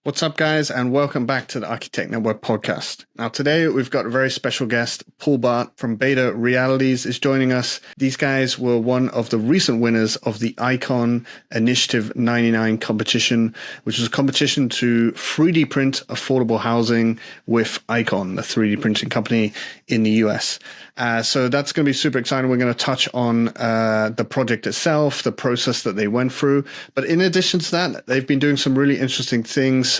What's up, guys, and welcome back to the Architect Network podcast. Now, today we've got a very special guest. Paul Bart from Beta Realities is joining us. These guys were one of the recent winners of the Icon Initiative 99 competition, which was a competition to 3D print affordable housing with Icon, the 3D printing company in the US. So that's going to be super exciting. We're going to touch on the project itself, the process that they went through. But in addition to that, they've been doing some really interesting things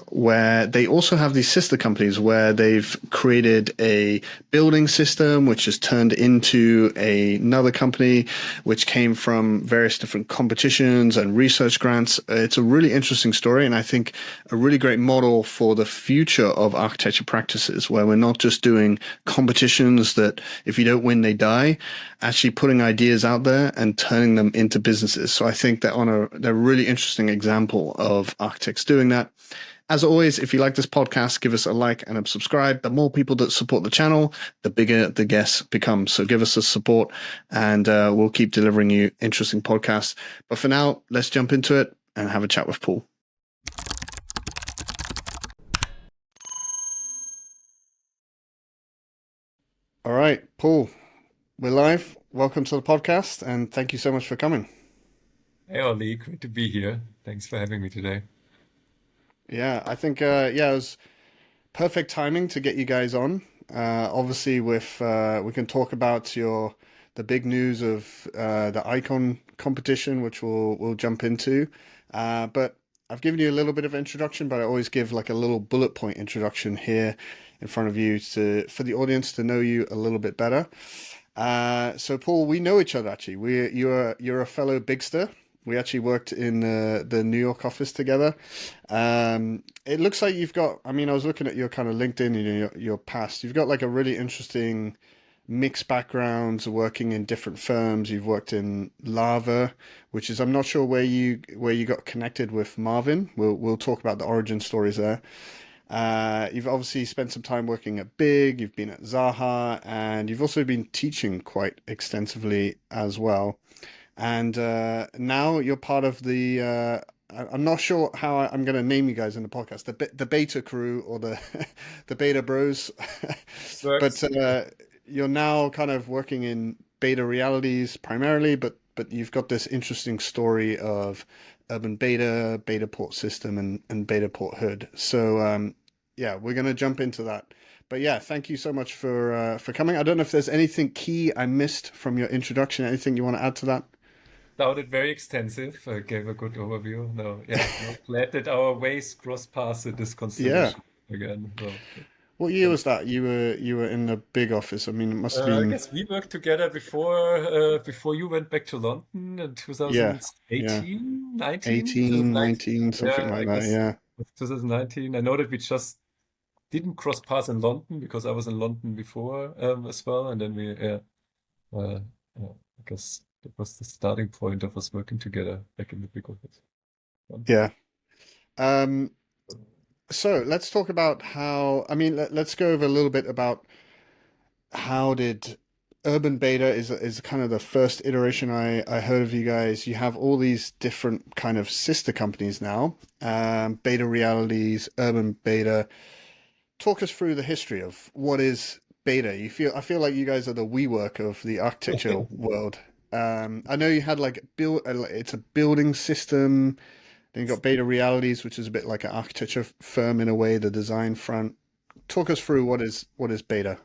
where they also have these sister companies where they've created a building system, which is turned into another company, which came from various different competitions and research grants. It's a really interesting story, and I think a really great model for the future of architecture practices, where we're not just doing competitions that if you don't win, they die, actually putting ideas out there and turning them into businesses. So I think they're a really interesting example of architects doing that. As always, if you like this podcast, give us a like and a subscribe. The more people that support the channel, the bigger the guests become. So give us a support and we'll keep delivering you interesting podcasts. But for now, let's jump into it and have a chat with Paul. All right, Paul, we're live. Welcome to the podcast, and thank you so much for coming. Hey Ollie, great to be here. Thanks for having me today. Yeah, I think it was perfect timing to get you guys on. Obviously, with we can talk about the big news of the Icon competition, which we'll jump into. But I've given you a little bit of introduction, but I always give like a little bullet point introduction here in front of you for the audience to know you a little bit better. So Paul, we know each other actually. You're a fellow Bigster. We actually worked in the New York office together. It looks like you've got. I mean, I was looking at your kind of LinkedIn and your past. You've got like a really interesting mixed backgrounds, working in different firms. You've worked in Lava, which is I'm not sure where you got connected with Marvin. We'll talk about the origin stories there. You've obviously spent some time working at Big, you've been at Zaha, and you've also been teaching quite extensively as well. And now you're part of I'm not sure how I'm going to name you guys in the podcast, the Beta crew or the the Beta Bros. But Works. you're now kind of working in Beta Realities primarily, but you've got this interesting story of Urban Beta, Beta Port System, and Beta Port Hood. So yeah, we're going to jump into that. But yeah, thank you so much for coming. I don't know if there's anything key I missed from your introduction. Anything you want to add to that? Sounded very extensive. Gave a good overview. No, yeah, no, glad that our ways cross paths in this Yeah. constellation again. So, What year was that? You were in the big office. I mean, it must have I been guess we worked together before you went back to London in yeah, yeah, 2018, 19, 18, 2019. 19, something Yeah, like I that. guess Yeah. 2019. I know that we just didn't cross paths in London because I was in London before as well, and then Uh, yeah, I guess that was the starting point of us working together back in the big office. Yeah. Um, so let's talk about I mean, let's go over a little bit about how did Urban Beta is kind of the first iteration I heard of you guys. You have all these different kind of sister companies now. Beta Realities, Urban Beta. Talk us through the history of what is Beta. I feel like you guys are the WeWork of the architecture world. I know you had like it's a building system. Then you got Beta Realities, which is a bit like an architecture firm in a way, the design front. Talk us through what is Beta.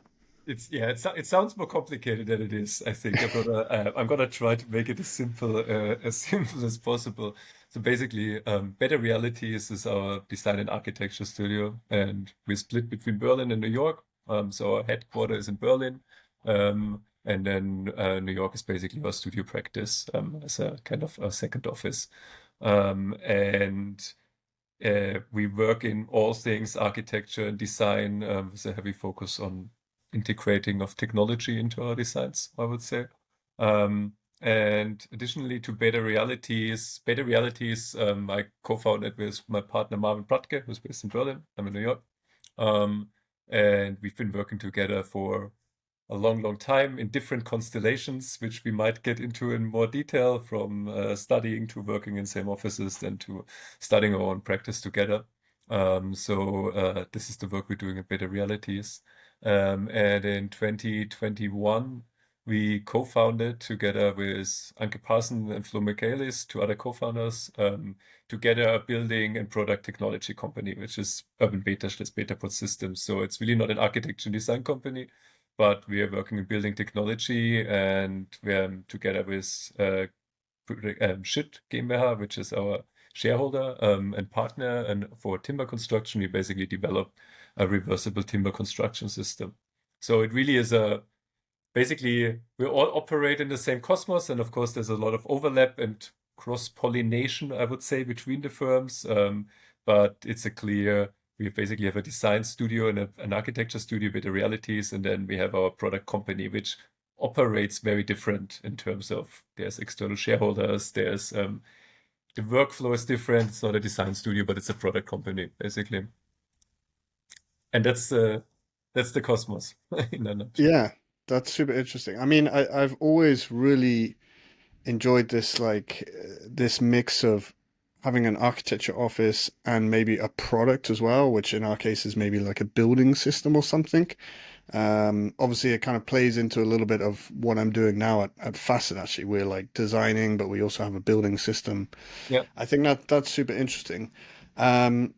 It sounds more complicated than it is. I think I'm gonna try to make it as simple as possible. So basically, Better Realities is our design and architecture studio, and we're split between Berlin and New York. So our headquarters is in Berlin, and then New York is basically our studio practice as a kind of a second office. And we work in all things architecture and design with a heavy focus on integrating of technology into our designs, I would say. And additionally to Beta Realities, I co-founded with my partner Marvin Pratke, who's based in Berlin. I'm in New York. And we've been working together for a long, long time in different constellations, which we might get into in more detail, from studying to working in same offices, then to starting our own practice together. This is the work we're doing at Beta Realities. And in 2021, we co-founded together with Anke Parson and Flo Michaelis, two other co-founders, together a building and product technology company, which is Urban Beta/Betapod Systems. So it's really not an architecture and design company, but we are working in building technology, and we're together with Schütt GmbH, which is our shareholder and partner. And for timber construction, we basically develop a reversible timber construction system. So it really is basically, we all operate in the same cosmos, and of course, there's a lot of overlap and cross-pollination, I would say, between the firms. But it's we basically have a design studio and an architecture studio, Beta Realities, and then we have our product company, which operates very different in terms of there's external shareholders, there's the workflow is different. It's not a design studio, but it's a product company, basically. And that's the cosmos in a nutshell. Yeah, that's super interesting. I mean, I've always really enjoyed this this mix of having an architecture office and maybe a product as well, which in our case is maybe like a building system or something. Obviously, it kind of plays into a little bit of what I'm doing now at Facet. Actually, we're like designing, but we also have a building system. Yeah. I think that's super interesting. Um,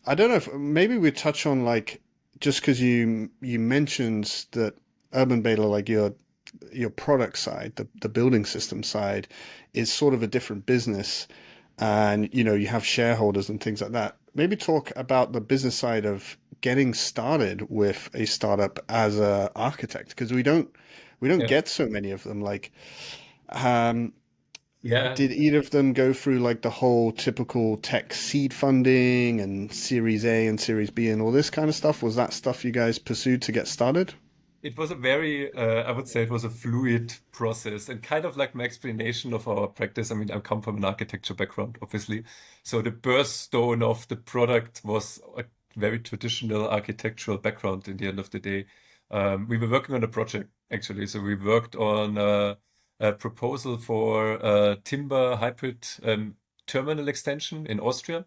I don't know if maybe we touch on like just because you mentioned that Urban Beta, like your product side, the building system side, is sort of a different business, and you have shareholders and things like that. Maybe talk about the business side of getting started with a startup as a architect, because we don't Yeah. get so many of them. Like, um, Yeah. did either of them go through like the whole typical tech seed funding and Series A and Series B and all this kind of stuff? Was that stuff you guys pursued to get started? It was a very, I would say it was a fluid process, and kind of like my explanation of our practice. I mean, I come from an architecture background, obviously. So the birthstone of the product was a very traditional architectural background in the end of the day. We were working on a project, actually. So we worked on a proposal for a timber hybrid terminal extension in Austria.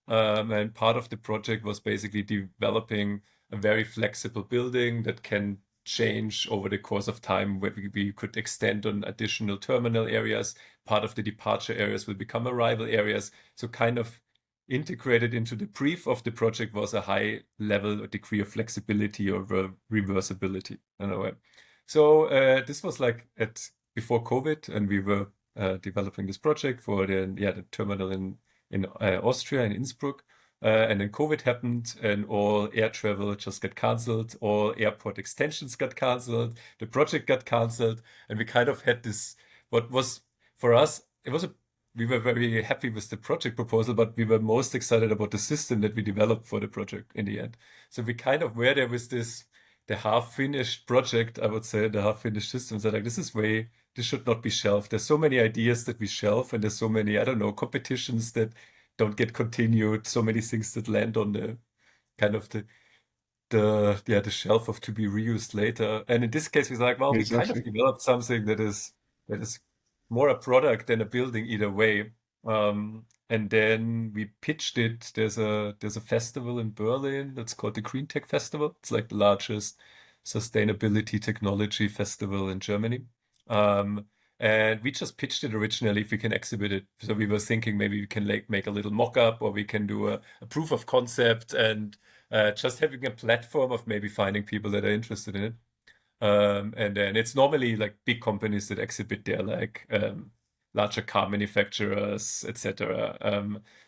And part of the project was basically developing a very flexible building that can change over the course of time, where we could extend on additional terminal areas. Part of the departure areas will become arrival areas. So kind of integrated into the brief of the project was a high level or degree of flexibility or reversibility in a way. So this was like before COVID, and we were developing this project for the terminal in Austria, in Innsbruck. And then COVID happened, and all air travel just got canceled. All airport extensions got canceled. The project got canceled, and we kind of had this. What was for us, we were very happy with the project proposal, but we were most excited about the system that we developed for the project in the end. So we kind of were there with the half-finished project, I would say, the half-finished system. So like, this should not be shelved. There's so many ideas that we shelve, and there's so many, I don't know, competitions that don't get continued, so many things that land on the kind of the shelf of to be reused later. And in this case, we're like, well, we kind of Exactly. developed something that is more a product than a building either way. And then we pitched it. There's a festival in Berlin that's called the Green Tech Festival. It's like the largest sustainability technology festival in Germany. And we just pitched it originally if we can exhibit it. So we were thinking maybe we can like make a little mock-up, or we can do a proof of concept, and just having a platform of maybe finding people that are interested in it. And then it's normally like big companies that exhibit there, like larger car manufacturers, etc.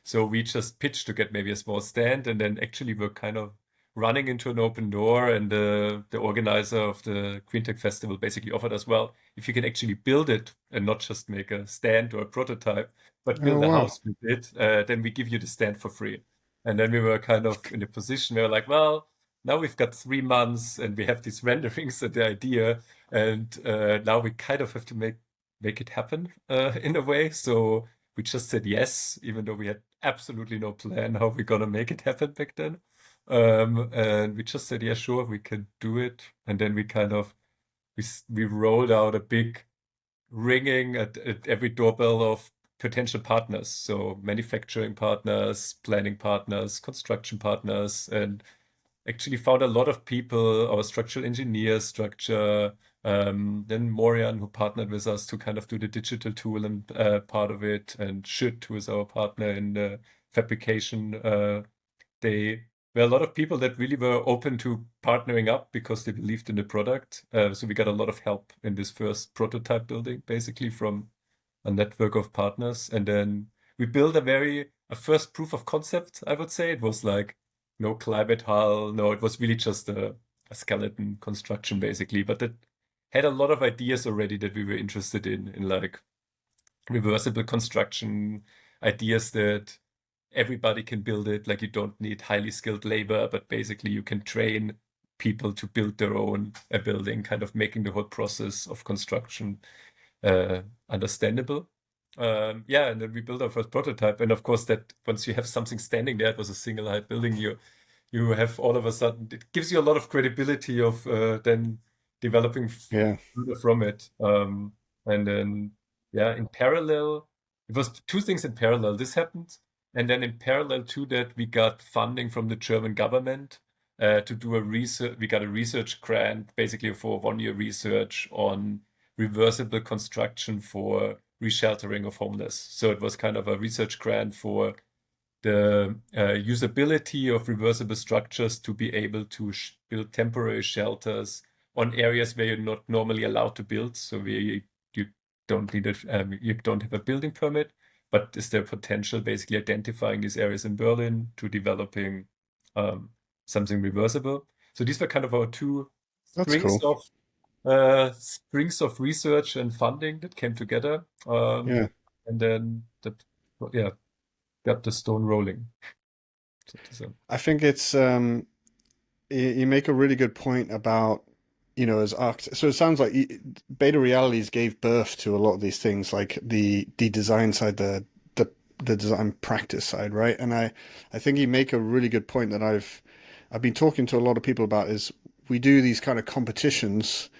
So we just pitched to get maybe a small stand, and then actually we're kind of running into an open door, and the organizer of the Green Tech Festival basically offered us, well, if you can actually build it and not just make a stand or a prototype, but Oh build a wow. house with it, then we give you the stand for free. And then we were kind of in a position where like, well, now we've got 3 months and we have these renderings and the idea, and now we kind of have to make it happen in a way. So we just said yes, even though we had absolutely no plan how we're gonna make it happen back then. And we just said, yeah, sure, we can do it. And then we kind of we rolled out a big ringing at every doorbell of potential partners. So manufacturing partners, planning partners, construction partners, and actually found a lot of people, our structural engineers, structure, then Morian, who partnered with us to kind of do the digital tool and part of it, and Schütt, who is our partner in the fabrication. They were a lot of people that really were open to partnering up because they believed in the product. So we got a lot of help in this first prototype building, basically from a network of partners. And then we built a first proof of concept, I would say. It was like no climate hull, no, it was really just a skeleton construction, basically. But it had a lot of ideas already that we were interested in like reversible construction, ideas that everybody can build it. Like you don't need highly skilled labor, but basically you can train people to build their own building, kind of making the whole process of construction understandable. Yeah, and then we built our first prototype. And of course, that once you have something standing there, it was a single height building, you have all of a sudden, it gives you a lot of credibility of then developing Yeah. further from it. And then, yeah, in parallel, it was two things in parallel. This happened. And then in parallel to that, we got funding from the German government to do a research. We got a research grant basically for 1 year research on reversible construction for resheltering of homeless. So it was kind of a research grant for the usability of reversible structures to be able to build temporary shelters on areas where you're not normally allowed to build. So you don't need you don't have a building permit, but is there potential basically identifying these areas in Berlin to developing something reversible? So these were kind of our two That's cool. springs of research and funding that came together. Yeah. And then that, yeah, got the stone rolling. So, I think it's you make a really good point about, as architects. So it sounds like Beta Realities gave birth to a lot of these things, like the design side, the design practice side, right? And I think you make a really good point that I've been talking to a lot of people about is we do these kind of competitions,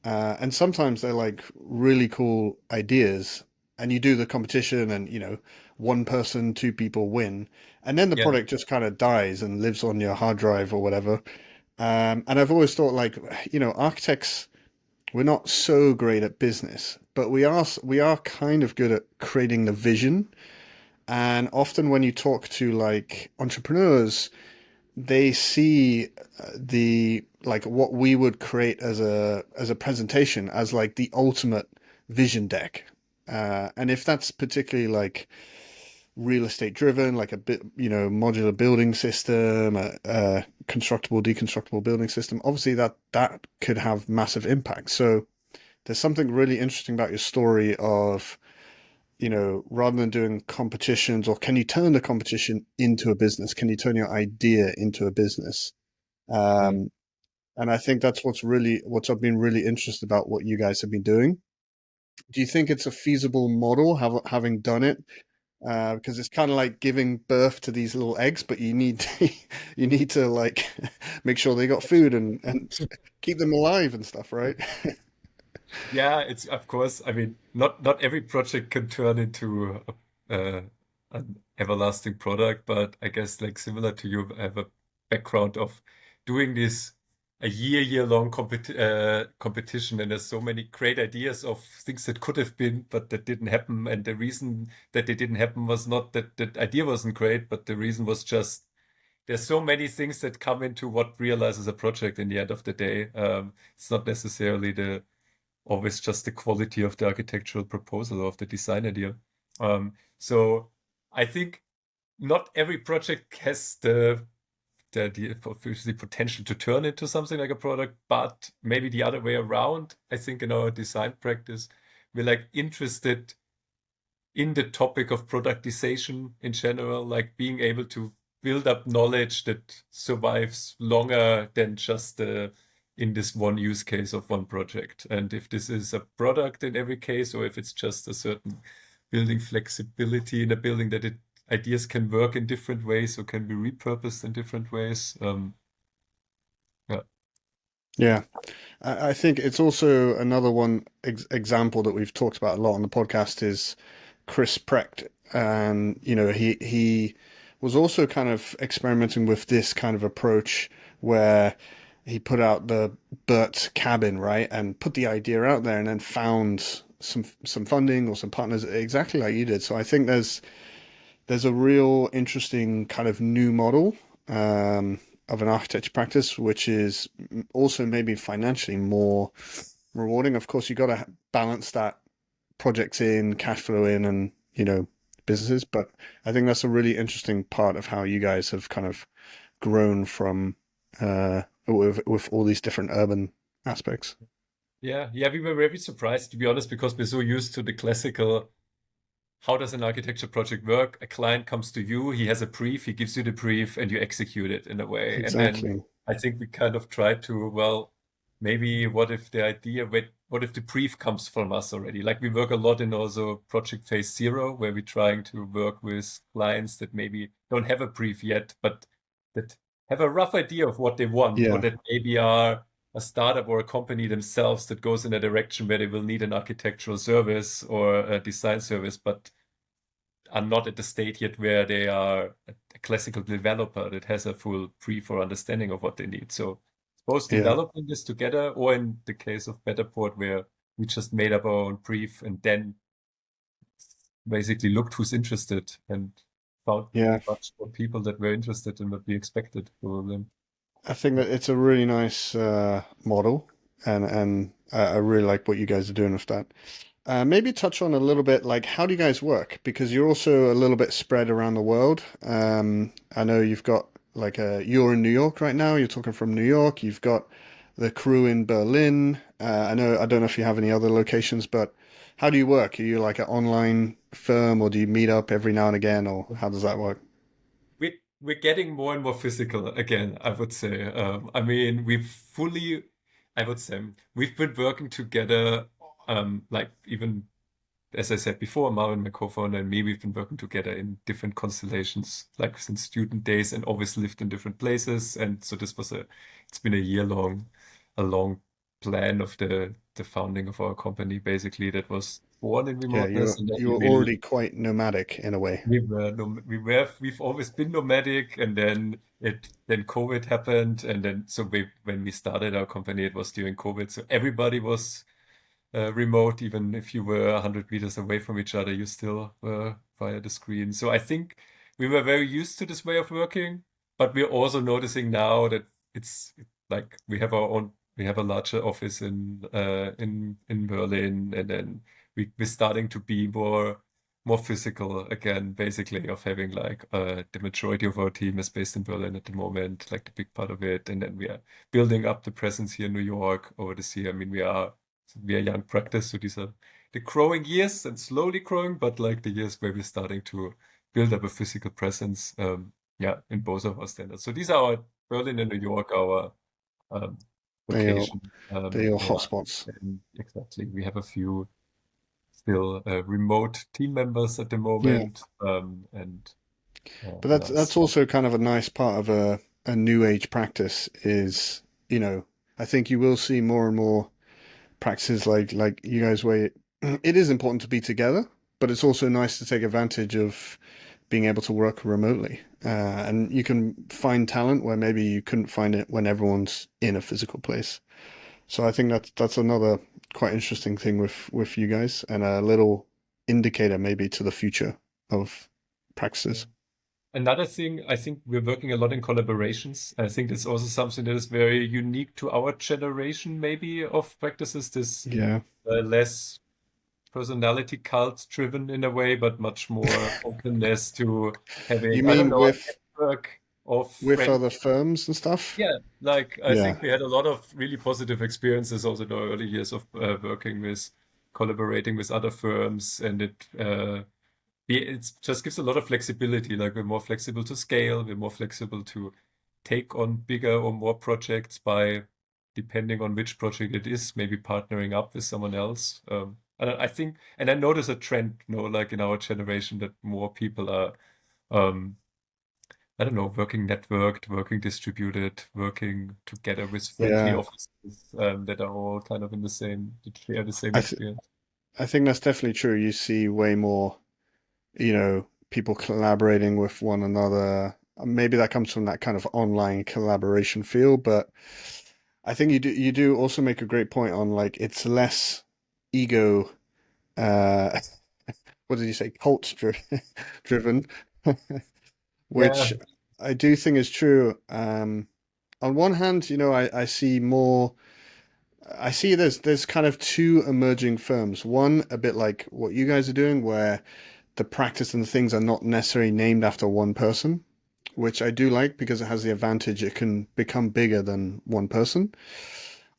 and sometimes they're like really cool ideas, and you do the competition, and one person, two people win, and then the yeah, product just kind of dies and lives on your hard drive or whatever. And I've always thought, like, architects, we're not so great at business, but we are kind of good at creating the vision. And often when you talk to like entrepreneurs, they see the like what we would create as a presentation as like the ultimate vision deck. And if that's particularly like real estate driven, like a bit, modular building system, a constructible, deconstructible building system, obviously that could have massive impact. So there's something really interesting about your story of, rather than doing competitions, or can you turn the competition into a business? Can you turn your idea into a business? yeah, Um, and I think that's what's I've been really interested about what you guys have been doing. Do you think it's a feasible model, having done it? Because it's kind of like giving birth to these little eggs, but you need to like make sure they got food and keep them alive and stuff, right? yeah. It's of course. I mean, not every project can turn into an everlasting product, but I guess like similar to you, I have a background of doing this a year-long competition, and there's so many great ideas of things that could have been, but that didn't happen. And the reason that they didn't happen was not that the idea wasn't great, but the reason was just there's so many things that come into what realizes a project in the end of the day. It's not necessarily always just the quality of the architectural proposal or of the design idea. So I think not every project has the potential to turn into something like a product, but maybe the other way around. I think in our design practice, we're like interested in the topic of productization in general, like being able to build up knowledge that survives longer than just in this one use case of one project. And if this is a product in every case, or if it's just a certain building flexibility in a building that ideas can work in different ways or can be repurposed in different ways. Yeah. Yeah. I think it's also another one example that we've talked about a lot on the podcast is Chris Precht. And, he was also kind of experimenting with this kind of approach where he put out the Burt cabin, right? And put the idea out there and then found some funding or some partners exactly like you did. So I think there's a real interesting kind of new model of an architecture practice, which is also maybe financially more rewarding. Of course, you got to balance that projects in, cash flow in, and businesses. But I think that's a really interesting part of how you guys have kind of grown from with all these different urban aspects. Yeah, we were very surprised, to be honest, because we're so used to the classical, how does an architecture project work? A client comes to you, he has a brief, he gives you the brief, and you execute it in a way. And then Exactly. I think we kind of tried to, well, maybe what if the idea, what if the brief comes from us already? Like we work a lot in also project phase 0, where we're trying to work with clients that maybe don't have a brief yet, but that have a rough idea of what they want, or Yeah. that maybe are a startup or a company themselves that goes in a direction where they will need an architectural service or a design service, but are not at the state yet where they are a classical developer that has a full brief or understanding of what they need. So both Yeah. developing this together, or in the case of Betterport, where we just made up our own brief and then basically looked who's interested and found Yeah. much more people that were interested in what we expected from them. I think that it's a really nice model, and I really like what you guys are doing with that. Maybe touch on a little bit like how do you guys work? Because you're also a little bit spread around the world. I know you've got you're in New York right now. You're talking from New York. You've got the crew in Berlin. I don't know if you have any other locations, but how do you work? Are you like an online firm, or do you meet up every now and again, or how does that work? We're getting more and more physical again, I would say. I mean, I would say, we've been working together, like even as I said before, Marvin, my co-founder, and me, we've been working together in different constellations, like since student days, and always lived in different places. And so it's been a long plan of the founding of our company, basically, that was born in Yeah, remoteness, you're and then we you're really already quite nomadic in a way. we've always been nomadic, and then COVID happened, and then so when we started our company, it was during COVID, so everybody was remote. Even if you were 100 meters away from each other, you still were via the screen. So I think we were very used to this way of working, but we're also noticing now that it's like we have a larger office in Berlin, and then we're starting to be more physical again, basically, of having like the majority of our team is based in Berlin at the moment, like the big part of it, and then we are building up the presence here in New York over this year. I mean, we are young practice, so these are the growing years and slowly growing, but like the years where we're starting to build up a physical presence, yeah, in both of our standards. So these are our Berlin and New York, our um, They're your, location. they're your Yeah, hotspots. and exactly. We have a few still remote team members at the Yeah. moment, and But that's that's also kind of a nice part of a new age practice is, I think you will see more and more practices like you guys where it is important to be together, but it's also nice to take advantage of being able to work remotely. And you can find talent where maybe you couldn't find it when everyone's in a physical place. So I think that's another quite interesting thing with you guys and a little indicator maybe to the future of yeah. practices. Another thing, I think we're working a lot in collaborations. I think that's also something that is very unique to our generation, maybe, of practices. This Yeah. less personality cult driven in a way, but much more openness to You having, I don't mean know, a network of with friends. other firms and stuff? Yeah, like I Yeah. think we had a lot of really positive experiences also in our early years of working with, collaborating with other firms, and it just gives a lot of flexibility. Like we're more flexible to scale, we're more flexible to take on bigger or more projects by depending on which project it is, maybe partnering up with someone else. And I think, and I notice a trend, like in our generation, that more people are um, I don't know, working networked, working distributed, working together with friendly Yeah, offices that are all kind of in the same, that share the same I th experience. I think that's definitely true. You see way more, people collaborating with one another. Maybe that comes from that kind of online collaboration feel, but I think you do also make a great point on like it's less ego uh what did you say, driven, Yeah, which I do think is true. On one hand, I see more. I see there's kind of two emerging firms. One a bit like what you guys are doing, where the practice and the things are not necessarily named after one person, which I do like because it has the advantage it can become bigger than one person.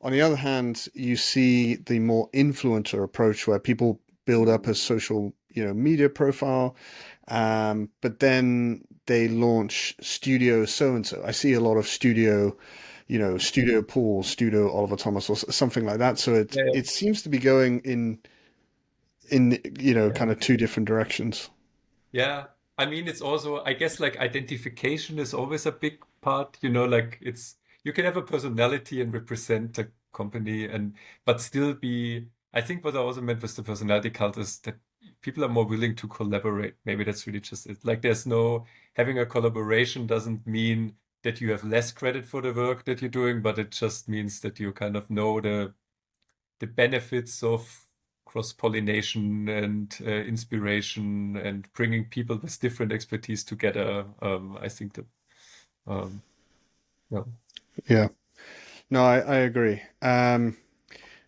On the other hand, you see the more influencer approach where people build up a social, media profile, but then they launch Studio so and so. I see a lot of Studio Paul, Studio Oliver Thomas, or something like that. So it yeah, yeah. it seems to be going in Yeah. kind of two different directions. Yeah. I mean, it's also, I guess, like identification is always a big part, like you can have a personality and represent a company but still be, I think what I also meant with the personality cult is that people are more willing to collaborate. Maybe that's really just it. Like having a collaboration doesn't mean that you have less credit for the work that you're doing, but it just means that you kind of know the benefits of cross-pollination and inspiration and bringing people with different expertise together. I think that, um, yeah, Yeah. No, I agree.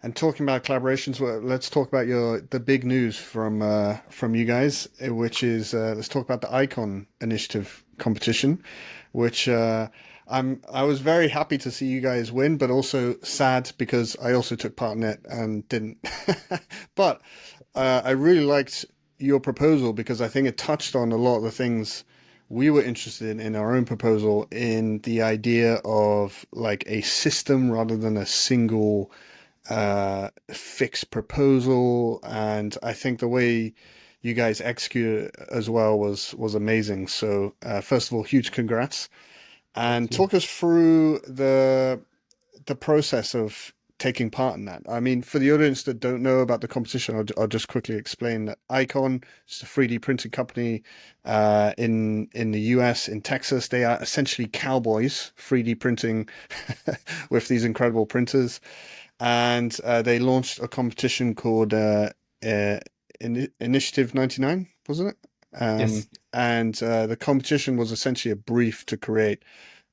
And talking about collaborations, well, let's talk about the big news from you guys, which is let's talk about the Icon Initiative competition, which I was very happy to see you guys win, but also sad because I also took part in it and didn't. But I really liked your proposal because I think it touched on a lot of the things we were interested in our own proposal, in the idea of like a system rather than a single fixed proposal. And I think the way you guys executed it as well was amazing. So first of all, huge congrats, thank and you. talk us through the process of taking part in that. I mean, for the audience that don't know about the competition, I'll just quickly explain that Icon is a 3D printing company in the US, in Texas. They are essentially cowboys 3D printing with these incredible printers, and they launched a competition called uh, Initiative 99, wasn't it? Yes. And the competition was essentially a brief to create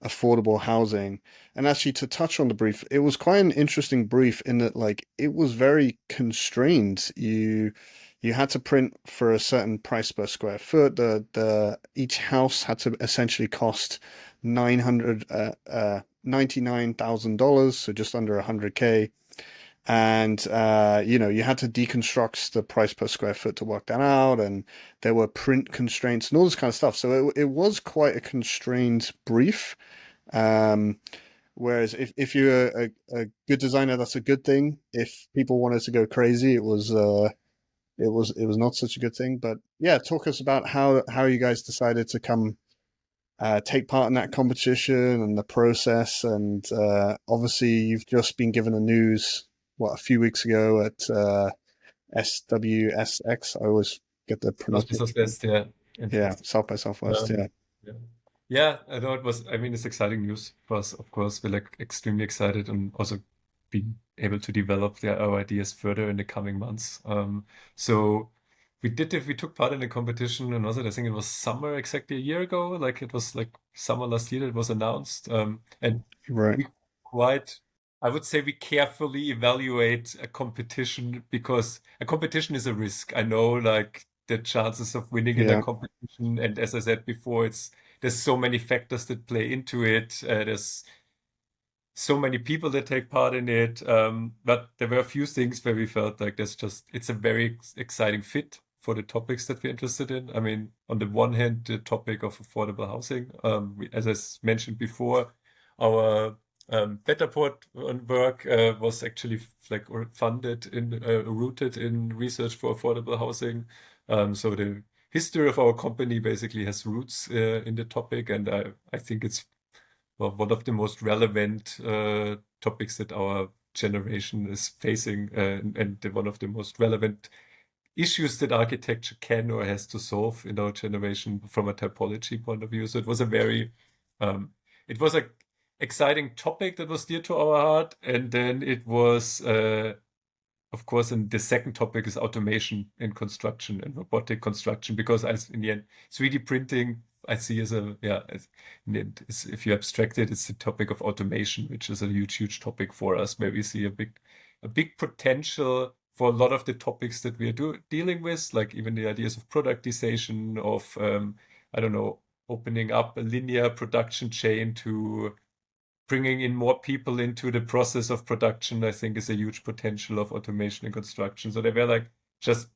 affordable housing. And actually, to touch on the brief, it was quite an interesting brief in that, like, it was very constrained. You had to print for a certain price per square foot. The each house had to essentially cost 99,000 dollars, so just under 100K. And you had to deconstruct the price per square foot to work that out, and there were print constraints and all this kind of stuff. So it was quite a constrained brief. Um, Whereas if you're a good designer, that's a good thing. If people wanted to go crazy, it was not such a good thing. But yeah, talk us about how you guys decided to come take part in that competition and the process. And obviously, you've just been given the news, what, a few weeks ago at SWSX. I always get the South by pronunciation wrong. Southwest, yeah. And Yeah, South by Southwest. um, Yeah, yeah. Yeah, I thought I mean, it's exciting news for us, of course. We're like extremely excited and also being able to develop our ideas further in the coming months. So we took part in the competition, and also I think it was summer exactly a year ago. Like it was like summer last year that it was announced. And right. we quite, I would say we carefully evaluate a competition because a competition is a risk. I know like the chances of winning in a Yeah, competition, and as I said before, there's so many factors that play into it. There's so many people that take part in it. But there were a few things where we felt like it's a very exciting fit for the topics that we're interested in. I mean, on the one hand, the topic of affordable housing. As I mentioned before, our Betterport work was actually like or funded rooted in research for affordable housing. So history of our company basically has roots in the topic, and I think it's one of the most relevant topics that our generation is facing, and one of the most relevant issues that architecture can or has to solve in our generation from a typology point of view. So it was a very, it was a exciting topic that was dear to our heart, and then it was, of course, and the second topic is automation in construction and robotic construction, because in the end, 3D printing I see as if you abstract it, it's the topic of automation, which is a huge topic for us, where we see a big potential for a lot of the topics that we are dealing with, like even the ideas of productization, of I don't know, opening up a linear production chain to bringing in more people into the process of production, I think is a huge potential of automation in construction. So they were like just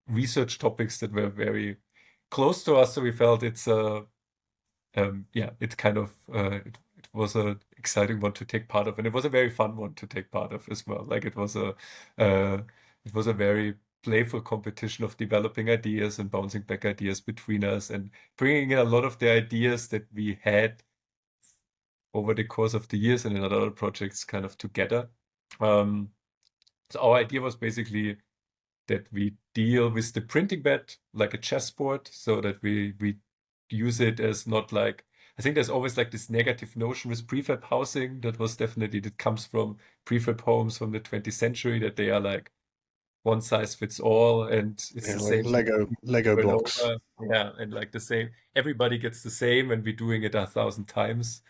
research topics that were very close to us. So we felt it's it kind of it was a exciting one to take part of, and it was a very fun one to take part of as well. Like it was a very playful competition of developing ideas and bouncing back ideas between us and bringing in a lot of the ideas that we had over the course of the years and in other projects kind of together. So our idea was basically that we deal with the printing bed like a chessboard, so that we use it as not like, I think there's always like this negative notion with prefab housing that comes from prefab homes from the 20th century, that they are like one size fits all, and it's the like same Lego blocks. Yeah, and like the same, everybody gets the same, and we're doing it 1,000 times.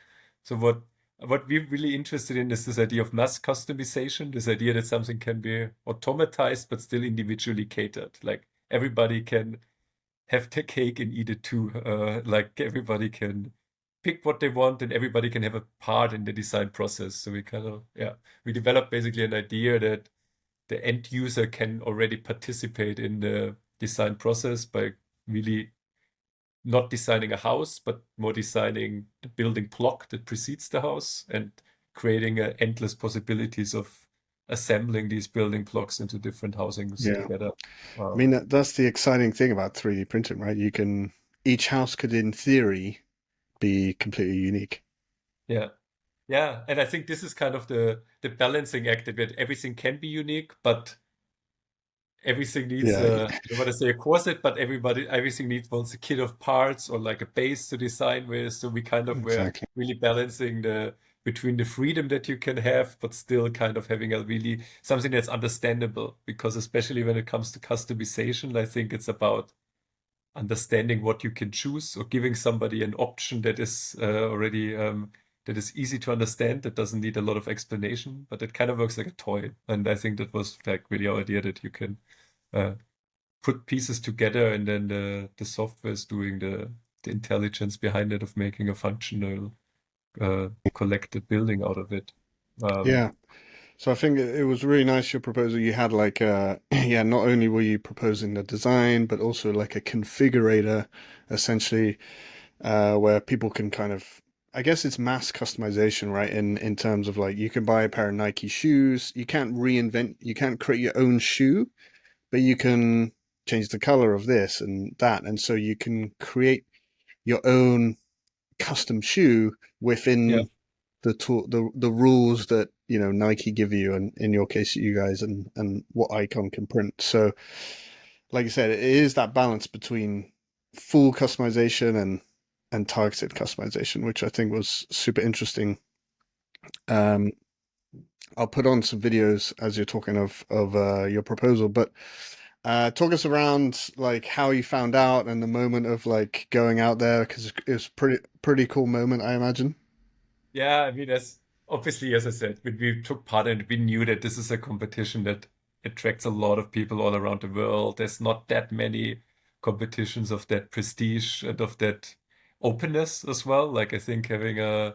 So what we're really interested in is this idea of mass customization, this idea that something can be automatized but still individually catered. Like everybody can have their cake and eat it too. Like everybody can pick what they want, and everybody can have a part in the design process. So we developed basically an idea that the end user can already participate in the design process by really not designing a house, but more designing the building block that precedes the house and creating endless possibilities of assembling these building blocks into different housings together. I mean, that's the exciting thing about 3D printing, right? Each house could, in theory, be completely unique. Yeah. Yeah. And I think this is kind of the balancing act, that everything can be unique, but everything needs I don't want to say a corset, but everything wants a kit of parts or like a base to design with. So we kind of were really balancing between the freedom that you can have, but still kind of having something that's understandable, because especially when it comes to customization, I think it's about understanding what you can choose, or giving somebody an option that is already that is easy to understand, that doesn't need a lot of explanation, but it kind of works like a toy. And I think that was like really our idea, that you can put pieces together, and then the software is doing the intelligence behind it of making a functional collected building out of it. So I think it was really nice, your proposal. You had like not only were you proposing the design, but also like a configurator, essentially, where people can kind of, I guess it's mass customization, right? In terms of like, you can buy a pair of Nike shoes. You can't create your own shoe, but you can change the color of this and that. And so you can create your own custom shoe within the rules that, Nike give you, and in your case, you guys, and what Icon can print. So like I said, it is that balance between full customization and targeted customization, which I think was super interesting. I'll put on some videos as you're talking of your proposal, but talk us around like how you found out and the moment of like going out there, because it's pretty cool moment, I imagine. Yeah, I mean, obviously, as I said, when we took part in it, we knew that this is a competition that attracts a lot of people all around the world. There's not that many competitions of that prestige and of that openness as well. Like I think having an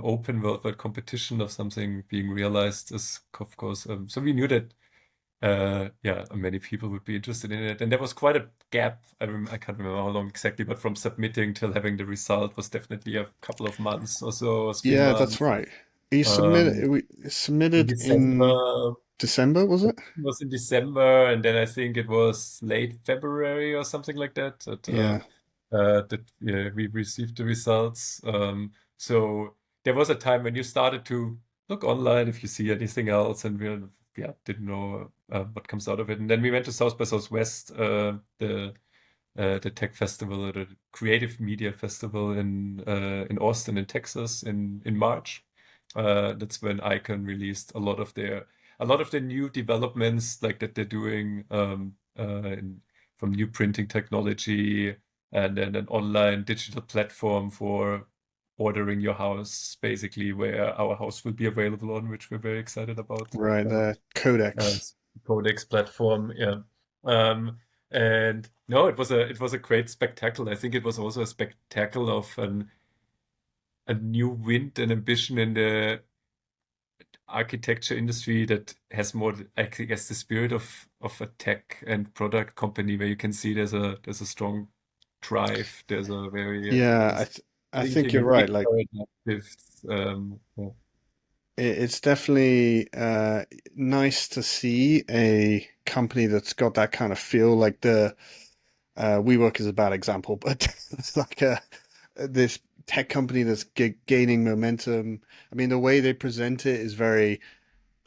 open worldwide competition of something being realized is, of course, so we knew that many people would be interested in it, and there was quite a gap. I can't remember how long exactly, but from submitting till having the result was definitely a couple of months or so. Yeah, that's right. You submitted in in December. December, was it? It was in December, and then I think it was late February or something like that Yeah. we received the results. So there was a time when you started to look online if you see anything else, and we yeah didn't know what comes out of it. And then we went to South by Southwest, the tech festival, the creative media festival in Austin, in Texas, in March. That's when Icon released a lot of the new developments like that they're doing from new printing technology and then an online digital platform for ordering your house, basically where our house will be available on, which we're very excited about. Right, the Uh, Codex. Codex platform, yeah. And no, it was a great spectacle. I think it was also a spectacle of a new wind and ambition in the architecture industry that has more, I guess, the spirit of a tech and product company where you can see there's a strong drive. There's a very Yeah, I think thinking you're a right. big Like paradigm shifts. Yeah. it's definitely nice to see a company that's got that kind of feel. Like the WeWork is a bad example, but it's like this tech company that's gaining momentum. I mean, the way they present it is very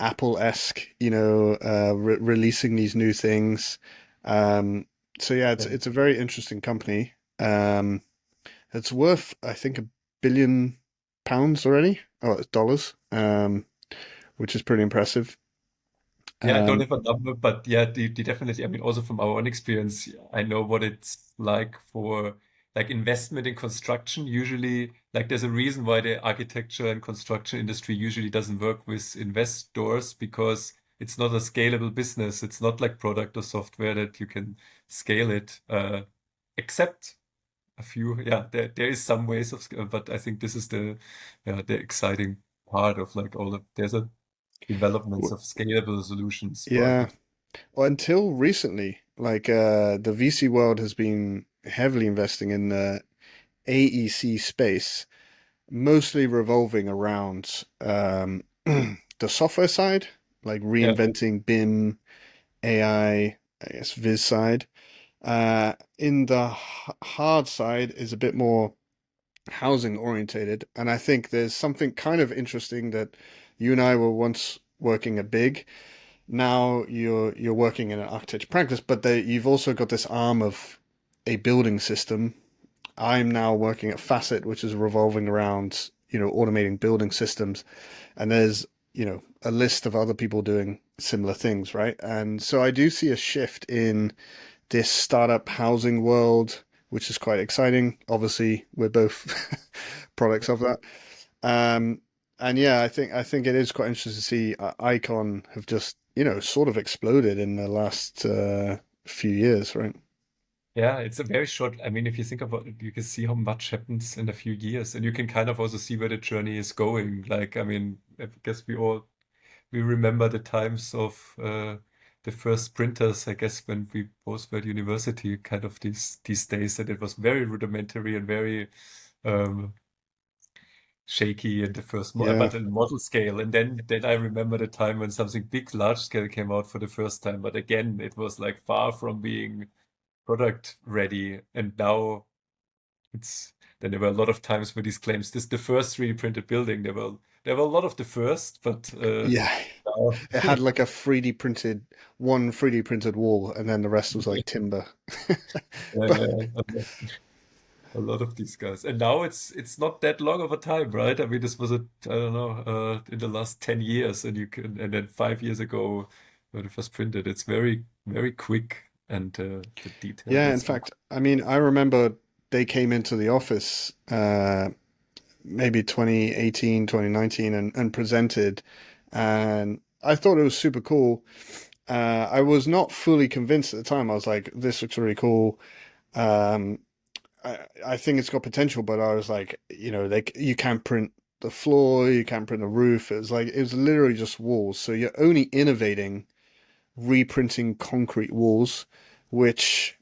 Apple-esque, releasing these new things. Um, so yeah, it's a very interesting company. It's worth, I think, £1 billion already. Oh, it's dollars, which is pretty impressive. Yeah, I don't Um, have a number, but yeah, the definitely, I mean, also from our own experience, I know what it's like for like investment in construction. Usually, like there's a reason why the architecture and construction industry usually doesn't work with investors because it's not a scalable business. It's not like product or software that you can scale it, except a few. Yeah, there is some ways of, but I think this is the exciting part of like all of, there's a developments w- of scalable solutions for yeah. architecture. Well, until recently, like the VC world has been heavily investing in the AEC space, mostly revolving around the software side, like Yeah, reinventing BIM, AI, I guess Viz side. In the hard side is a bit more housing orientated, and I think there's something kind of interesting that you and I were once working at Big. Now you're working in an architecture practice, but you've also got this arm of a building system. I'm now working at Facet, which is revolving around, automating building systems. And there's, a list of other people doing similar things, right? And so I do see a shift in this startup housing world, which is quite exciting. Obviously, we're both products of that. Um, and yeah, I think it is quite interesting to see Icon have just, sort of exploded in the last few years, right? yeah, it's a very short. I mean, if you think about it, you can see how much happens in a few years, and you can kind of also see where the journey is going. Like, I mean, I guess we remember the times of the first printers. I guess when we both were at university, kind of these days, that it was very rudimentary and very um, shaky in the first Yeah, but in model scale. And then I remember the time when something big, large scale came out for the first time. But again, it was like far from being product ready. And now it's then there were a lot of times where these claims, this is the first 3D printed building. There were a lot of the first, but yeah. now It had like a 3D printed one 3D printed wall, and then the rest was like timber. But uh, a lot of these guys. And now it's not that long of a time, right? I mean, this was I don't know, in the last 10 years, and you can, and then 5 years ago when it was printed, it's very, very quick, and the detail yeah, in gets more. fact, I mean, I remember they came into the office maybe 2018, 2019, and presented, and I thought it was super cool. I was not fully convinced at the time. I was like, this looks really cool. Um, I think it's got potential, but I was like, you can't print the floor, you can't print the roof. It was literally just walls. So you're only innovating reprinting concrete walls, which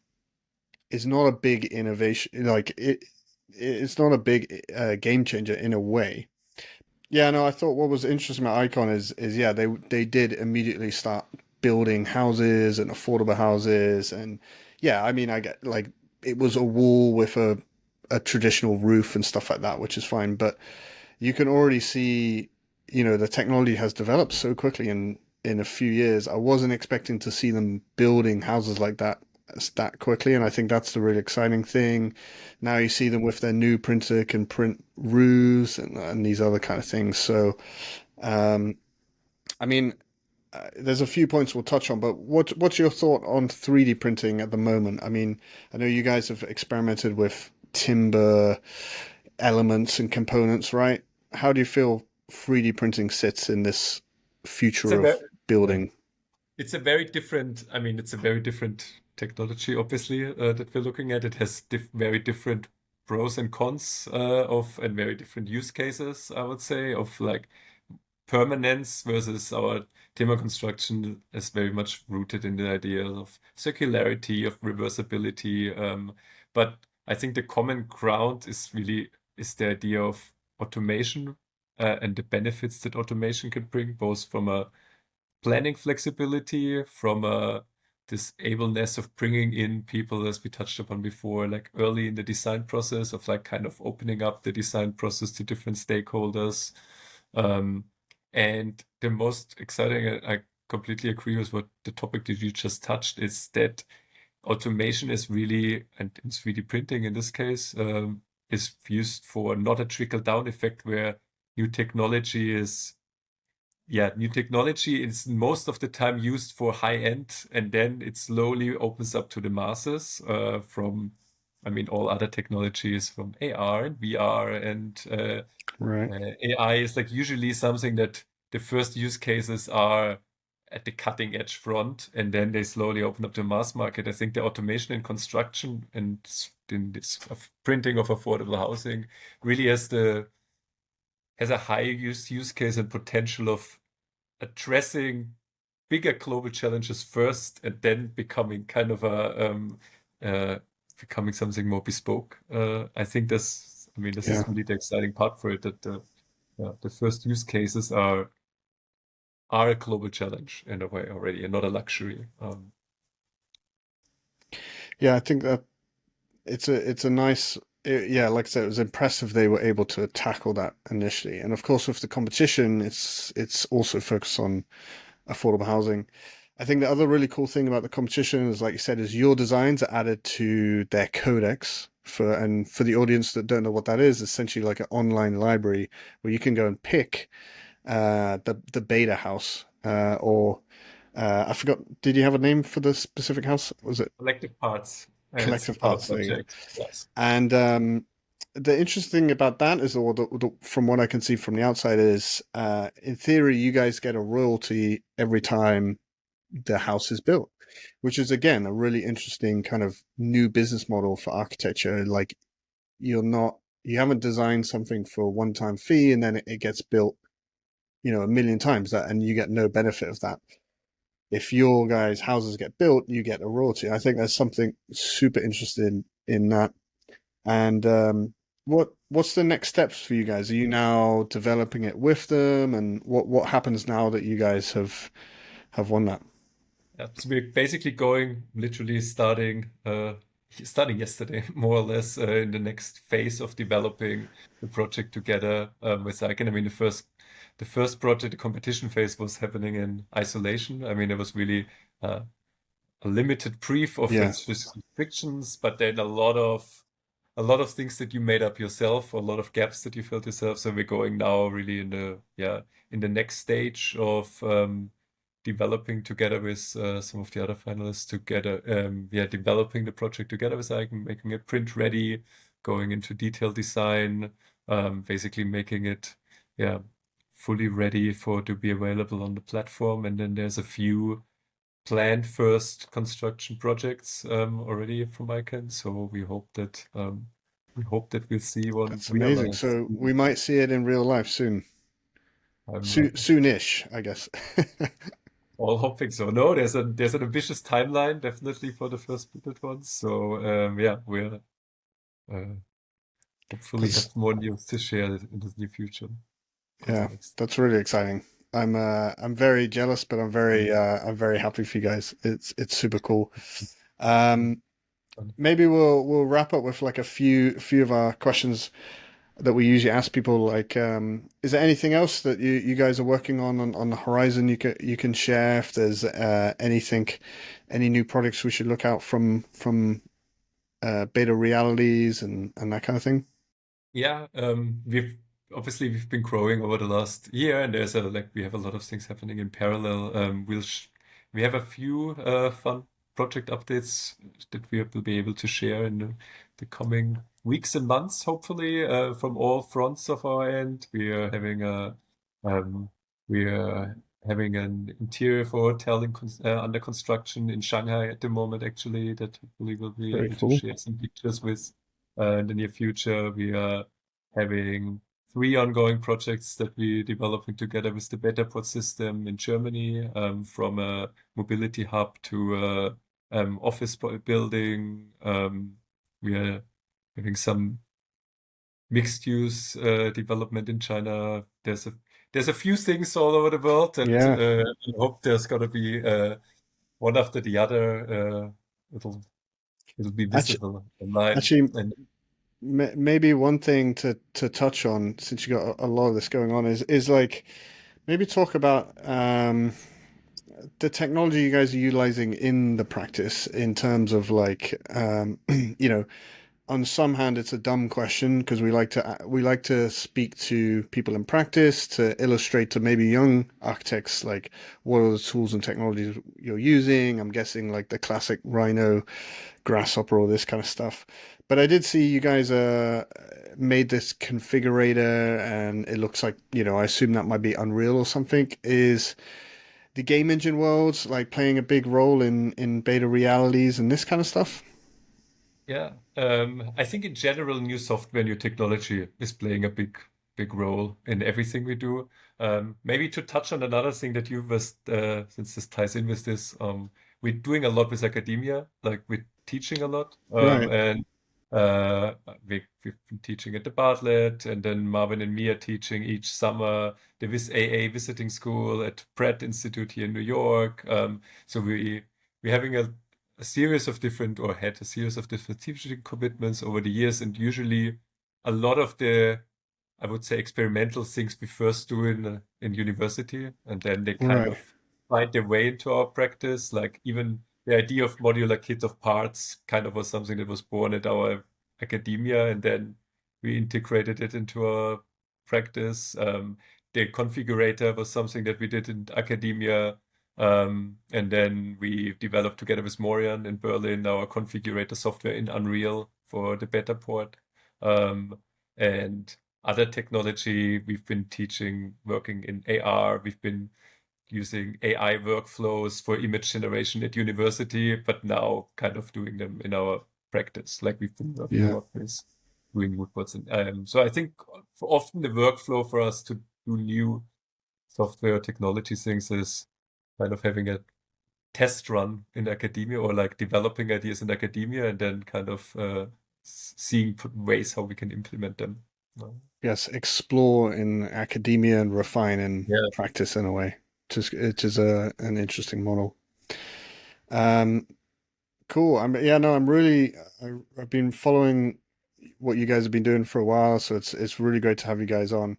is not a big innovation. Like it's not a big game changer in a way. Yeah, no, I thought what was interesting about Icon is yeah, they did immediately start building houses and affordable houses and yeah, I mean I get like it was a wall with a traditional roof and stuff like that, which is fine, but you can already see, the technology has developed so quickly in a few years. I wasn't expecting to see them building houses like that quickly, and I think that's the really exciting thing. Now you see them with their new printer can print roofs and these other kind of things. So, um, I mean, there's a few points we'll touch on, but what's your thought on 3D printing at the moment? I mean, I know you guys have experimented with timber elements and components, right? How do you feel 3D printing sits in this It's future a of very, yeah. building? It's a very different, I mean, it's a very different technology, obviously, that we're looking at. It has very different pros and cons and very different use cases, I would say, of like permanence versus our timber construction is very much rooted in the idea of circularity, of reversibility. But I think the common ground is the idea of automation and the benefits that automation can bring, both from a planning flexibility, from this ableness of bringing in people, as we touched upon before, like early in the design process of like kind of opening up the design process to different stakeholders. Um, and the most exciting, I completely agree with what the topic that you just touched, is that automation is really, and in 3D printing in this case, is used for not a trickle down effect where new technology is new technology is most of the time used for high end, and then it slowly opens up to the masses I mean, all other technologies from AR and VR and Right. AI is like usually something that the first use cases are at the cutting edge front, and then they slowly open up the mass market. I think the automation in construction and in this printing of affordable housing really has a high use case and potential of addressing bigger global challenges first and then becoming kind of uh, becoming something more bespoke. I think I mean, this Yeah. is really the exciting part for it that the first use cases are a global challenge in a way already and not a luxury. Yeah, I think that it's a nice yeah, like I said, it was impressive they were able to tackle that initially. And of course with the competition, it's also focused on affordable housing. I think the other really cool thing about the competition is, like you said, is your designs are added to their codex for the audience that don't know what that is, essentially like an online library where you can go and pick the beta house or I forgot. Did you have a name for the specific house? Was it Collective parts. It's a collective part parts? There you go. project. Yes. And the interesting thing about that is, or from what I can see from the outside, is in theory you guys get a royalty every time the house is built, which is again a really interesting kind of new business model for architecture. Like you haven't designed something for a one-time fee and then it gets built, a million times that, and you get no benefit of that. If your guys' houses get built, you get a royalty. I think there's something super interesting in that. And what's the next steps for you guys? Are you now developing it with them, and what happens now that you guys have won that? Yeah, so we're basically going literally starting yesterday, more or less, in the next phase of developing the project together with Icon. I mean, the first project, the competition phase, was happening in isolation. I mean, it was really a limited brief of Yeah, its restrictions, but then a lot of things that you made up yourself, a lot of gaps that you filled yourself. So we're going now really in the next stage of developing together with some of the other finalists together. Developing the project together with Icon, making it print ready, going into detailed design, basically making it yeah fully ready to be available on the platform. And then there's a few planned first construction projects already from Icon. So we hope that we'll see one that's amazing. realized. So we might see it in real life soon. I'm Soonish, I guess. all hoping so. No, there's an ambitious timeline definitely for the first build ones. So we'll uh, hopefully That's have more news to share in the near future. what's Yeah, next. that's really exciting. I'm very jealous, but I'm very happy for you guys. It's super cool. Mm, Um, fun. maybe we'll wrap up with like a few of our questions that we usually ask people. Like, is there anything else that you guys are working on the horizon you can share? If there's anything, any new products we should look out from Beta Realities and that kind of thing. Yeah, we've been growing over the last year, and we have a lot of things happening in parallel. We have a few fun project updates that we will be able to share in the coming weeks and months, hopefully, from all fronts of our end. Um, we are having an interior for hotel under construction in Shanghai at the moment, actually, that hopefully we'll be Very able to cool. share some pictures with. In the near future, we are having three ongoing projects that we're developing together with the Betaport system in Germany, from a mobility hub to a office building. We are having some mixed use development in China. There's a few things all over the world, and Yeah. I hope there's gonna be one after the other. It'll be Actually, visible online. actually, And maybe one thing to touch on, since you got a lot of this going on, is like maybe talk about the technology you guys are utilizing in the practice in terms of like you know, on some hand it's a dumb question because we like to speak to people in practice to illustrate to maybe young architects like what are the tools and technologies you're using. I'm guessing like the classic Rhino, Grasshopper, all this kind of stuff. But I did see you guys made this configurator, and it looks like, you know, I assume that might be Unreal or something. Is the game engine world like playing a big role in Beta Realities and this kind of stuff? yeah, I think in general, new software, new technology is playing a big role in everything we do. Maybe to touch on another thing that you was, since this ties in with this, we're doing a lot with academia, like we're teaching a lot, Right. and uh, we've been teaching at the Bartlett, and then Marvin and me are teaching each summer the AA visiting school at Pratt Institute here in New York. So we're having a series of different, or had a series of different teaching commitments over the years, and usually a lot of the, I would say, experimental things we first do in university, and then they kind Right. of find their way into our practice. Like even the idea of modular kit of parts kind of was something that was born at our academia, and then we integrated it into our practice. The configurator was something that we did in academia. And then we developed together with Morian in Berlin our configurator software in Unreal for the Betaport. And other technology we've been teaching, working in AR. We've been using AI workflows for image generation at university, but now kind of doing them in our practice. Like we've been working a Yeah. lot with doing mood boards. And so I think often the workflow for us to do new software technology things is kind of having a test run in academia, or like developing ideas in academia and then kind of seeing ways how we can implement them. Yes, explore in academia and refine in Yeah. practice in a way. Just it is a an interesting model. Um, cool. Yeah, no, I've been following what you guys have been doing for a while, so it's really great to have you guys on.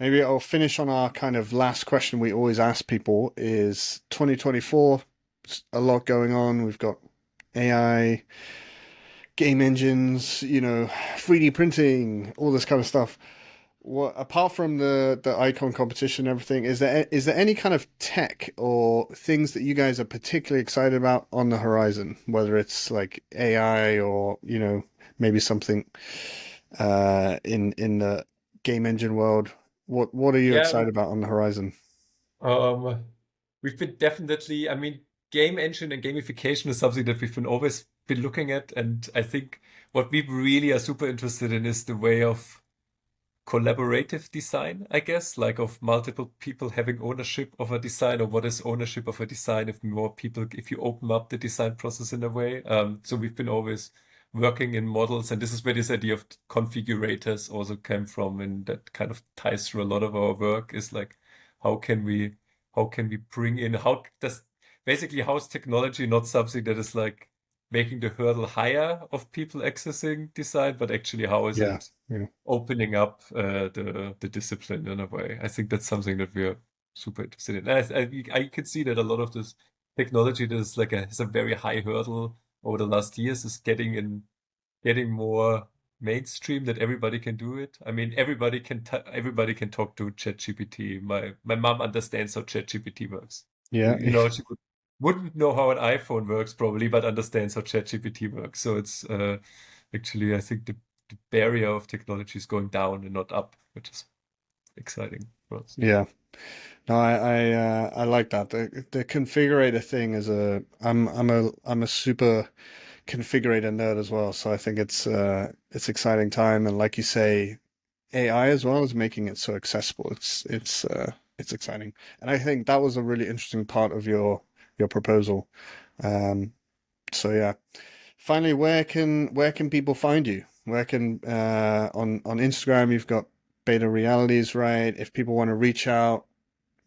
Maybe I'll finish on our kind of last question we always ask people is 2024, a lot going on. We've got AI, game engines, you know, 3D printing, all this kind of stuff. What apart from the icon competition and everything, is there any kind of tech or things that you guys are particularly excited about on the horizon? Whether it's like AI or, you know, maybe something in the game engine world. What are you Yeah. excited about on the horizon? Um, we've been definitely, I mean, game engine and gamification is something that we've been always been looking at. And I think what we really are super interested in is the way of collaborative design, I guess, like of multiple people having ownership of a design, or what is ownership of a design if more people, if you open up the design process in a way. So we've been always working in models. And this is where this idea of configurators also came from, and that kind of ties through a lot of our work is like, how can we bring in, how is technology not something that is like making the hurdle higher of people accessing design, but actually how is Yeah. it Yeah. opening up the discipline in a way? I think that's something that we're super interested in. And I can see that a lot of this technology that is like has a very high hurdle over the last years is getting more mainstream, that everybody can do it. I mean, everybody can talk to ChatGPT. My mom understands how ChatGPT works. Yeah. She wouldn't know how an iPhone works probably, but understands how ChatGPT works. So it's actually, I think the barrier of technology is going down and not up, which is exciting for us. Yeah. No, I like that. The configurator thing is I'm a super configurator nerd as well. So I think it's exciting time, and like you say, AI as well is making it so accessible. It's exciting, and I think that was a really interesting part of your proposal. Um, so yeah. Finally, where can people find you? Where can on Instagram you've got Beta Realities, right? If people want to reach out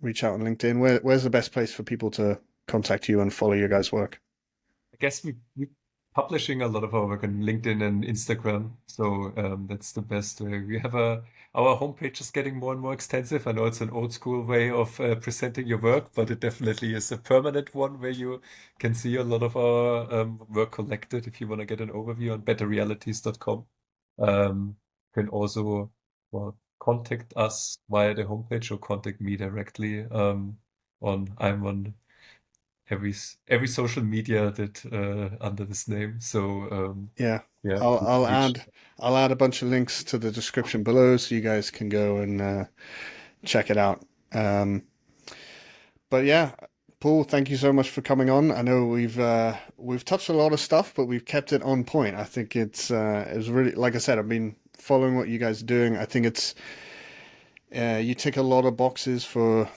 on LinkedIn. Where's the best place for people to contact you and follow your guys' work? I guess we publishing a lot of our work on LinkedIn and Instagram, so that's the best way. We have our homepage is getting more and more extensive. I know it's an old school way of presenting your work, but it definitely is a permanent one where you can see a lot of our work collected. If you want to get an overview on betterrealities.com, you can also, well, contact us via the homepage or contact me directly. I'm on every social media that under this name. So Yeah, yeah, I'll you can I'll reach. add I'll add a bunch of links to the description below so you guys can go and check it out. Um, but yeah, Paul, thank you so much for coming on. I know we've touched a lot of stuff, but we've kept it on point. I think it's really, like I said, I've been following what you guys are doing. I think it's you tick a lot of boxes for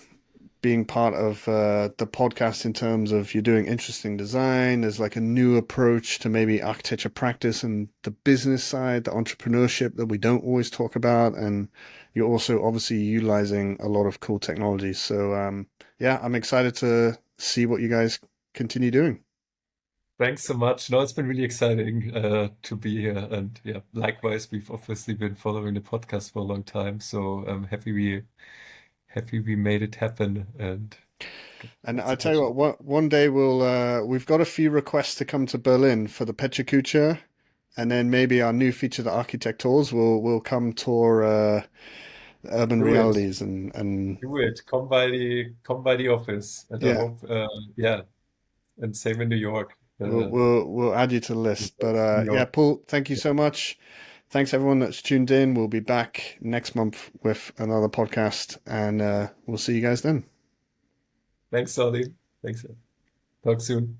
being part of the podcast in terms of you're doing interesting design. There's like a new approach to maybe architecture practice and the business side, the entrepreneurship that we don't always talk about. And you're also obviously utilizing a lot of cool technologies. So yeah, I'm excited to see what you guys continue doing. Thanks so much. No, it's been really exciting to be here, and yeah, likewise, we've obviously been following the podcast for a long time, so I'm happy we made it happen, and And lots I of tell you passion. what, one day we've got a few requests to come to Berlin for the Pecha Kucha, and then maybe our new feature, the Architect Tours, will come tour urban Do it, realities and do it. Come by the office, and I yeah, hope, yeah, and same in New York. we'll add you to the list. But New yeah, York. Paul, thank you so much. Thanks everyone that's tuned in. We'll be back next month with another podcast, and we'll see you guys then. Thanks, Ollie. Thanks. Talk soon.